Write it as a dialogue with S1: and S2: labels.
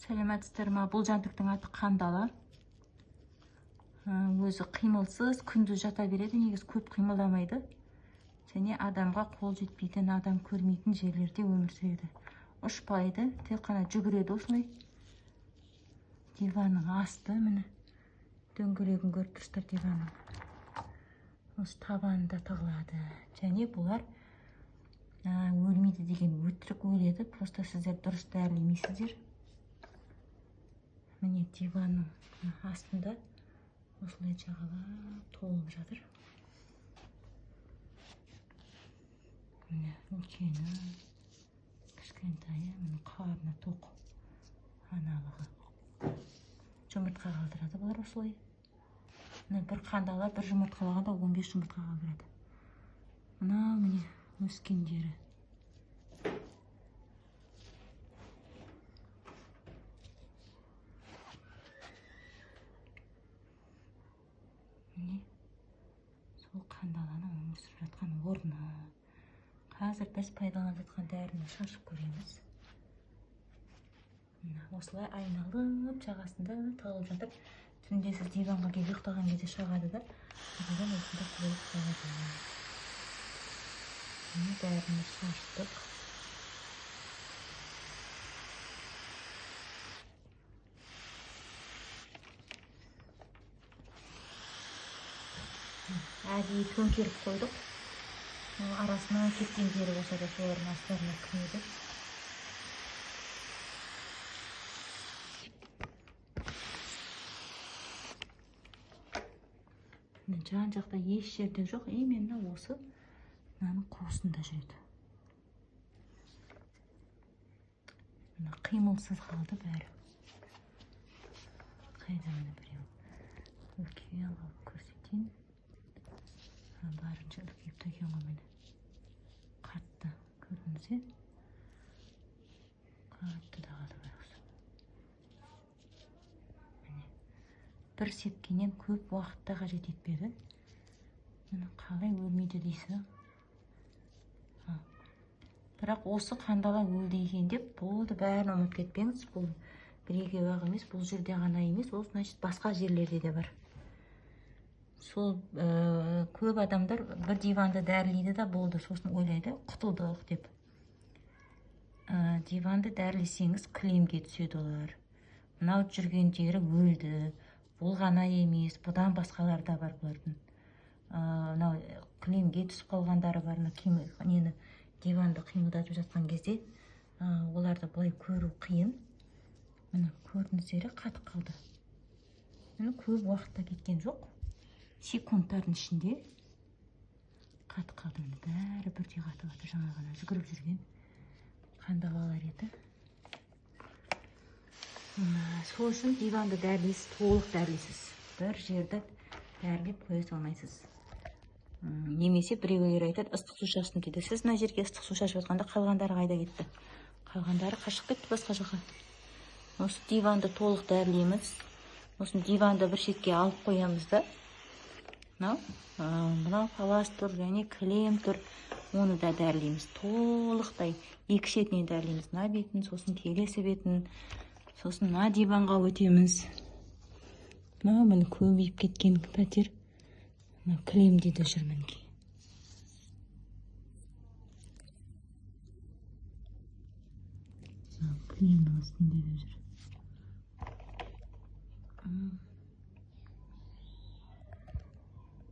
S1: Сәлеметсіздер ма? Бұл жәндіктің аты қандала. Өзі қимылсыз, күндіз жата береді, негіз көп қимылдамайды. Және адамға қол жетпейтін, адам көрмейтін жерлерде өмір сүреді. Ұшпайды, тек қана жүгіреді осылай. Диванның асты, міне. Дөңгелегін көріп тұрсыздар диванның. Осы табанында тығылады. Және бұлар өлмейді деген өтірік өледі. Просто сіздер дұрыс дәрілемейсіздер. Міне диванның астында осылай жағалап толып жатыр. Міне үлкені, кішкентайы, міне қарны тоқ, аналығы. Жұмыртқа қалдырады бұлар осылай. Міне бір қандала бір жұмыртқалағанда 15 жұмыртқа қалдырады. Мына міне өскендері. Міне сол қандаланың өмір сүріп жатқан орны. Қазір біз пайдаланып жатқан дәріні шашып көреміз. Осылай айналып жағасында тығылып жатыр. Түнде сіз диванға келіп ұйықтаған кезде шағады да, одан осында қойып қалады. Міне дәріні шаштық. Әдейі төңкеріп қойдық. Арасынан кеткен жері болса да солардың астарына кіреді. Жан жақта еш жерде жоқ, именно осы мынаның қуысында жүреді. Қимылсыз қалды бәрі. Қайда міне біреу. Үлкен қылып көрсетейін. Барынша үлкейіп тұр ғой міне. Қатты көрдіңіз, қатты да қалды бәрі. Бір сепкеннен көп уақытта қажет етпеді. Міне қалай өлмейді дейсіз. Бірақ осы қандала өлді екен деп болды, бәрін ұмытып кетпеңіз. Бұл бір-екі ақ емес, бұл жерде ғана емес, ол значит басқа жерлерде де бар. Сол көп адамдар бір диванды дәрілейді да болды, сосын ойлайды, құтылдық деп. Диванды дәрілесеңіз кілемге түседі олар. Мынау жүрген жері өлді. Бұл ғана емес, бұдан басқалар да бар бұлардың. Мынау кілемге түсіп қалғандары бар. Нені диванды қимылдатып жатқан кезде оларды былай көру қиын. Міне көрдіңіздер, қатып қалды. Міне көп уақытта кеткен жоқ. Секундтардың ішінде қатып қалды. Бәрі бірдей қатып жатыр. Жаңа ғана жүгіріп жүрген қандалалар еді. Сол үшін диванды дәрілейсіз, толық дәрілейсіз. Бір жерді дәрілеп қоя салмайсыз. Немесе біреулер айтады, ыстық су шашсын дейді. Сіз мына жерге ыстық су шашып жатқанда қалғандары қайда кетті? Қалғандары қашып кетті басқа жаққа. Осы диванды толық дәрілейміз. Осы диванды бір шетке алып қоямыз да. Мынау палас тұр, және кілем тұр. Оны да дәрілейміз. Толықтай екі шетінен дәрілейміз. Мына бетін, сосын келесі бетін. Сосын мына диванға өтеміз. Міне көбейіп кеткен пәтер. Кілемде де жүр мінекей. Кілемнің астында да жүр.